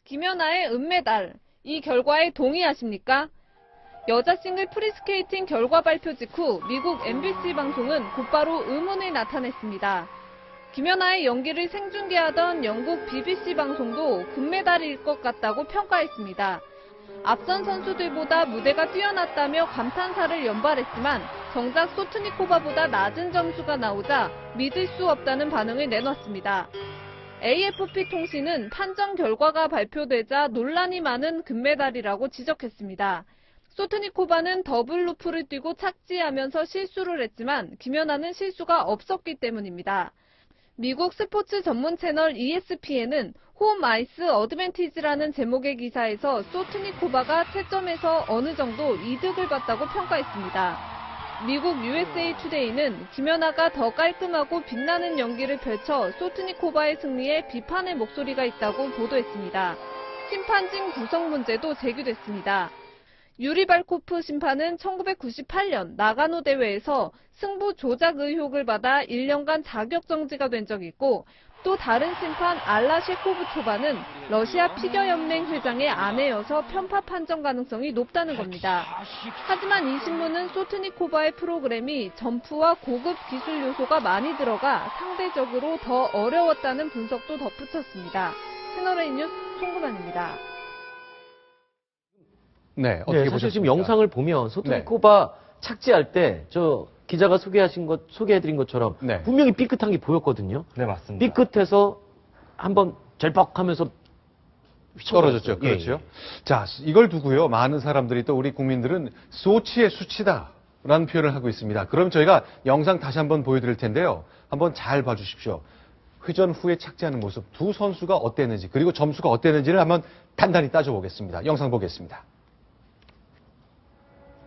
김연아의 은메달. 이 결과에 동의하십니까? 여자 싱글 프리스케이팅 결과 발표 직후 미국 MBC 방송은 곧바로 의문을 나타냈습니다. 김연아의 연기를 생중계하던 영국 BBC 방송도 금메달일 것 같다고 평가했습니다. 앞선 선수들보다 무대가 뛰어났다며 감탄사를 연발했지만 정작 소트니코바보다 낮은 점수가 나오자 믿을 수 없다는 반응을 내놨습니다. AFP 통신은 판정 결과가 발표되자 논란이 많은 금메달이라고 지적했습니다. 소트니코바는 더블 루프를 뛰고 착지하면서 실수를 했지만 김연아는 실수가 없었기 때문입니다. 미국 스포츠 전문 채널 ESPN은 홈 아이스 어드밴티지라는 제목의 기사에서 소트니코바가 채점에서 어느 정도 이득을 봤다고 평가했습니다. 미국 USA 투데이는 김연아가 더 깔끔하고 빛나는 연기를 펼쳐 소트니코바의 승리에 비판의 목소리가 있다고 보도했습니다. 심판진 구성 문제도 제기됐습니다. 유리 발코프 심판은 1998년 나가노 대회에서 승부 조작 의혹을 받아 1년간 자격 정지가 된 적이 있고 또 다른 심판 알라 셰코브초바는 러시아 피겨연맹 회장의 아내여서 편파 판정 가능성이 높다는 겁니다. 하지만 이 신문은 소트니코바의 프로그램이 점프와 고급 기술 요소가 많이 들어가 상대적으로 더 어려웠다는 분석도 덧붙였습니다. 채널A 뉴스 송구만입니다. 네, 어떻게 보셨습니까? 사실 지금 영상을 보면 소트니코바 착지할 때 기자가 소개해드린 것처럼 분명히 삐끗한 게 보였거든요. 네, 맞습니다. 삐끗해서 한번 절박하면서 떨어졌죠. 그렇죠. 자, 이걸 두고요. 많은 사람들이 또 우리 국민들은 소치의 수치다라는 표현을 하고 있습니다. 그럼 저희가 영상 다시 한번 보여드릴 텐데요. 한번 잘 봐주십시오. 회전 후에 착지하는 모습, 두 선수가 어땠는지 그리고 점수가 어땠는지를 한번 단단히 따져보겠습니다. 영상 보겠습니다.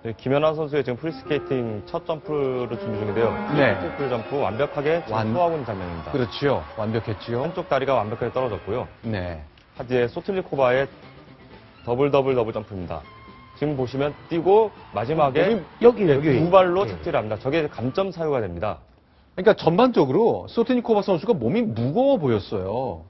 네, 김연아 선수의 지금 프리스케이팅 첫 점프를 준비 중인데요. 네. 트리플 점프 완벽하게 소화하고 있는 장면입니다. 그렇죠. 완벽했지요. 한쪽 다리가 완벽하게 떨어졌고요. 네. 이제 소트니코바의 더블 점프입니다. 지금 보시면 뛰고 마지막에 여기 두 발로 착지를 합니다. 저게 감점 사유가 됩니다. 그러니까 전반적으로 소트니코바 선수가 몸이 무거워 보였어요.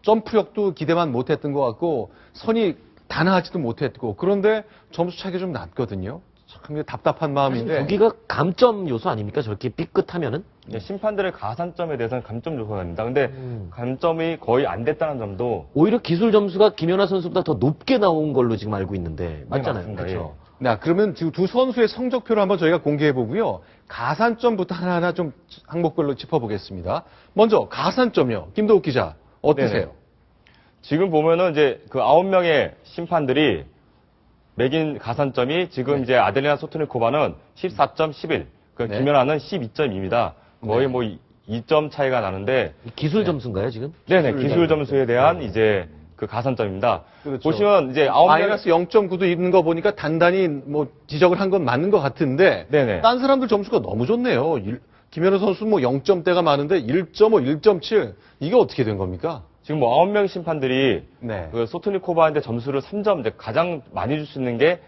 점프력도 기대만 못했던 것 같고 선이 단아하지도 못했고 그런데 점수 차이가 좀 났거든요. 참 답답한 마음인데. 여기가 감점 요소 아닙니까? 저렇게 삐끗하면은? 네, 심판들의 가산점에 대해서는 감점 요소가 됩니다. 근데 감점이 거의 안 됐다는 점도 오히려 기술 점수가 김연아 선수보다 더 높게 나온 걸로 지금 알고 있는데 맞잖아요. 맞습니다. 그렇죠. 네, 그러면 지금 두 선수의 성적표를 한번 저희가 공개해 보고요. 가산점부터 하나하나 좀 항목별로 짚어보겠습니다. 먼저 가산점이요. 김도욱 기자 어떠세요? 네네. 지금 보면은 이제 그 9명의 심판들이 매긴 가산점이 지금 이제 아델리나 소트니코바는 14.11, 김연아는 12.2입니다. 거의 뭐 2점 차이가 나는데 기술 점수인가요, 지금? 네네, 기술 점수에 대한 이제 그 가산점입니다. 그렇죠. 보시면 이제 9명 마이너스 0.9도 있는 거 보니까 단단히 뭐 지적을 한 건 맞는 것 같은데 네네. 딴 사람들 점수가 너무 좋네요. 김연아 선수 뭐 0점대가 많은데 1.5, 1.7 이게 어떻게 된 겁니까? 지금 뭐 9명 심판들이 그 소트니코바한테 점수를 3점, 이제 가장 많이 줄 수 있는 게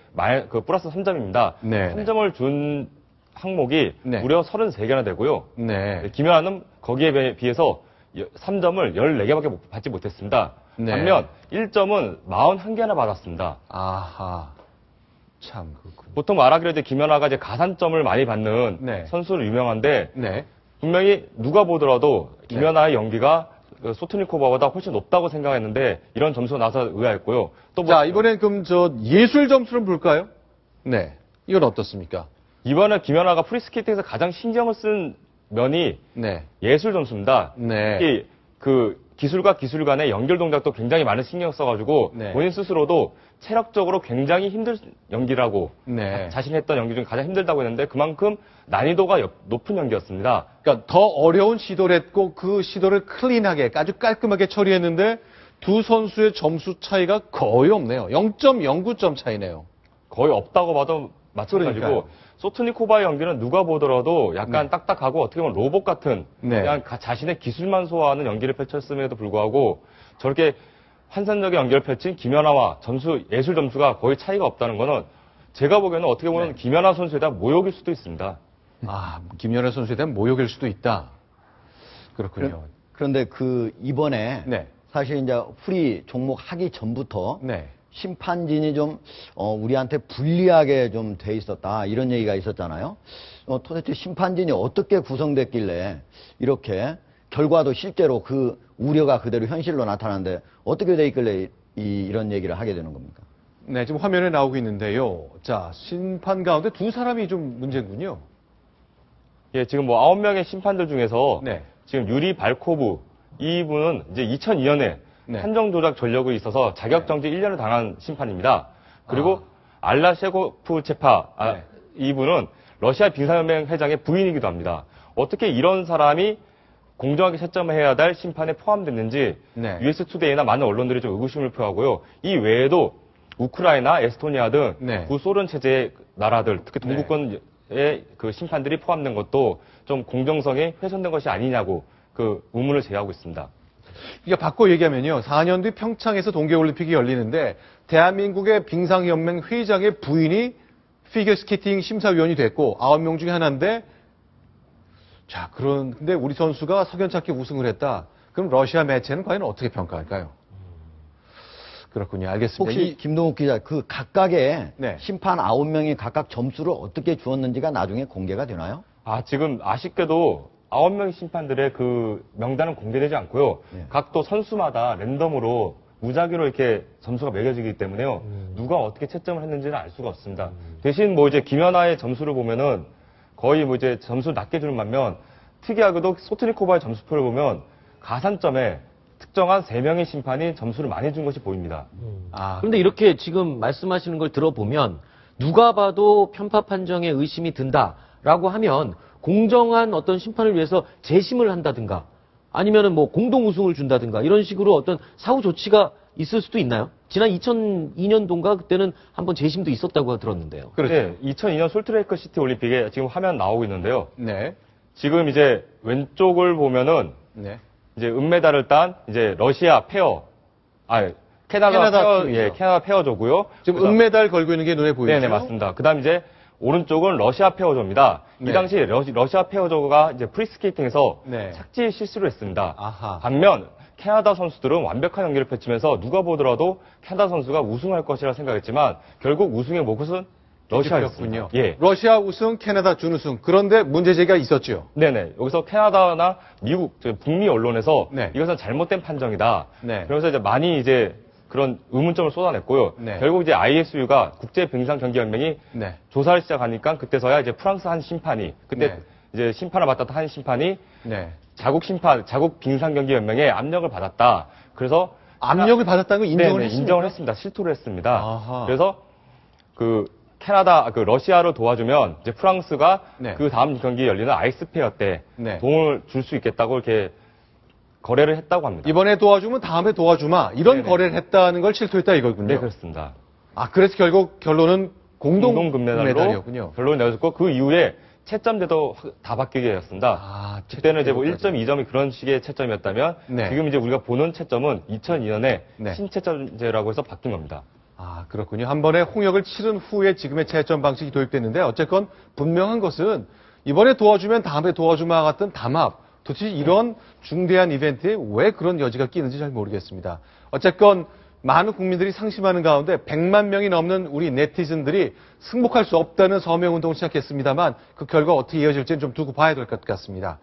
플러스 3점입니다. 네. 3점을 준 항목이 무려 33개나 되고요. 네. 김연아는 거기에 비해서 3점을 14개밖에 받지 못했습니다. 반면 1점은 41개나 받았습니다. 아하. 참 그렇군요. 보통 말하기로 이제 김연아가 이제 가산점을 많이 받는 선수로 유명한데 분명히 누가 보더라도 김연아의 연기가 소트니코바보다 훨씬 높다고 생각했는데 이런 점수가 나서 의아했고요. 또 자, 이번엔 그럼 예술 점수를 볼까요? 네. 이건 어떻습니까? 이번에 김연아가 프리스케이팅에서 가장 신경을 쓴 면이 예술 점수입니다. 특히 그 기술과 기술 간의 연결 동작도 굉장히 많은 신경을 써가지고 본인 스스로도 체력적으로 굉장히 힘든 연기라고 자신이 했던 연기 중에 가장 힘들다고 했는데 그만큼 난이도가 높은 연기였습니다. 그러니까 더 어려운 시도를 했고 그 시도를 클린하게 아주 깔끔하게 처리했는데 두 선수의 점수 차이가 거의 없네요. 0.09점 차이네요. 거의 없다고 봐도 마찬가지고 소트니코바의 연기는 누가 보더라도 약간 딱딱하고 어떻게 보면 로봇 같은 그냥 자신의 기술만 소화하는 연기를 펼쳤음에도 불구하고 저렇게 환상적인 연기를 펼친 김연아와 예술 점수가 거의 차이가 없다는 거는 제가 보기에는 어떻게 보면 김연아 선수에 대한 모욕일 수도 있습니다. 아, 김연아 선수에 대한 모욕일 수도 있다. 그렇군요. 그런데 이번에 사실 이제 프리 종목 하기 전부터 네. 심판진이 좀 우리한테 불리하게 좀 돼 있었다 이런 얘기가 있었잖아요. 도대체 심판진이 어떻게 구성됐길래 이렇게 결과도 실제로 그 우려가 그대로 현실로 나타나는데 어떻게 돼 있길래 이런 얘기를 하게 되는 겁니까? 네, 지금 화면에 나오고 있는데요. 자, 심판 가운데 두 사람이 좀 문제군요. 예, 지금 뭐 9명의 심판들 중에서 네. 지금 유리 발코브 이분은 이제 2002년에 네. 판정 조작 전력이 있어서 자격 정지 1년을 당한 심판입니다. 그리고 알라 셰고프체파 네. 이분은 러시아 빙상연맹 회장의 부인이기도 합니다. 어떻게 이런 사람이 공정하게 채점을 해야 될 심판에 포함됐는지 네. US 투데이나 많은 언론들이 좀 의구심을 표하고요. 이 외에도 우크라이나, 에스토니아 등 네. 구소련 체제의 나라들, 특히 동구권의 그 심판들이 포함된 것도 좀 공정성이 훼손된 것이 아니냐고 그 의문을 제기하고 있습니다. 그러니까 바꿔 얘기하면요. 4년 뒤 평창에서 동계올림픽이 열리는데 대한민국의 빙상연맹 회장의 부인이 피겨스케이팅 심사위원이 됐고 9명 중에 하나인데 자, 근데 우리 선수가 석연찮게 우승을 했다. 그럼 러시아 매체는 과연 어떻게 평가할까요? 그렇군요. 알겠습니다. 혹시 김동욱 기자 그 각각의 네. 심판 9명이 각각 점수를 어떻게 주었는지가 나중에 공개가 되나요? 지금 아쉽게도 9명의 심판들의 그 명단은 공개되지 않고요. 네. 각 또 선수마다 랜덤으로 무작위로 이렇게 점수가 매겨지기 때문에요. 누가 어떻게 채점을 했는지는 알 수가 없습니다. 대신 뭐 이제 김연아의 점수를 보면은 거의 뭐 이제 점수를 낮게 주는 반면 특이하게도 소트니코바의 점수표를 보면 가산점에 특정한 3명의 심판이 점수를 많이 준 것이 보입니다. 그런데 이렇게 지금 말씀하시는 걸 들어보면 누가 봐도 편파 판정에 의심이 든다라고 하면 공정한 어떤 심판을 위해서 재심을 한다든가 아니면은 뭐 공동 우승을 준다든가 이런 식으로 어떤 사후 조치가 있을 수도 있나요? 지난 2002년도인가 그때는 한번 재심도 있었다고 들었는데요. 그렇죠. 네, 2002년 솔트레이크 시티 올림픽에 지금 화면 나오고 있는데요. 네. 지금 이제 왼쪽을 보면은 네. 이제 은메달을 딴 이제 러시아 페어, 캐나다 페어, 팀이죠. 캐나다 페어조고요. 지금 은메달 걸고 있는 게 눈에 보이죠? 네네, 맞습니다. 그 다음 이제 오른쪽은 러시아 페어조입니다. 네. 이 당시 러시아 페어조가 이제 프리스케이팅에서 네. 착지 실수를 했습니다. 아하. 반면 캐나다 선수들은 완벽한 연기를 펼치면서 누가 보더라도 캐나다 선수가 우승할 것이라 생각했지만 결국 우승의 몫은 러시아였군요. 예. 러시아 우승, 캐나다 준우승. 그런데 문제제기가 있었죠. 네네. 여기서 캐나다나 미국, 북미 언론에서 네. 이것은 잘못된 판정이다. 네. 그러면서 이제 많이 이제 그런 의문점을 쏟아냈고요. 네. 결국 이제 ISU가 국제 빙상 경기 연맹이 네. 조사를 시작하니까 그때서야 이제 프랑스 한 심판이 그때 네. 이제 심판을 맡았던 한 심판이 네. 자국 빙상 경기 연맹에 압력을 받았다. 그래서 압력을 받았다는 걸 인정을 네네, 했습니까? 인정을 했습니다. 실토를 했습니다. 아하. 그래서 그 러시아로 도와주면 이제 프랑스가 네. 그 다음 경기 열리는 아이스페어 때 네. 도움을 줄 수 있겠다고 이렇게 거래를 했다고 합니다. 이번에 도와주면 다음에 도와주마. 이런 네네. 거래를 했다는 걸 실토했다 이거군요. 네, 그렇습니다. 그래서 결국 결론은 공동 금메달로 금메달이었군요. 결론이 내렸고 그 이후에 채점제도 다 바뀌게 되었습니다. 그때는 이제 뭐 1.2점이 그런 식의 채점이었다면 네. 지금 이제 우리가 보는 채점은 2002년에 네. 신채점제라고 해서 바뀐 겁니다. 그렇군요. 한 번에 홍역을 치른 후에 지금의 채점 방식이 도입됐는데 어쨌건 분명한 것은 이번에 도와주면 다음에 도와주마 같은 담합, 도대체 이런 중대한 이벤트에 왜 그런 여지가 끼는지 잘 모르겠습니다. 어쨌건 많은 국민들이 상심하는 가운데 100만 명이 넘는 우리 네티즌들이 승복할 수 없다는 서명운동을 시작했습니다만 그 결과 어떻게 이어질지는 좀 두고 봐야 될 것 같습니다.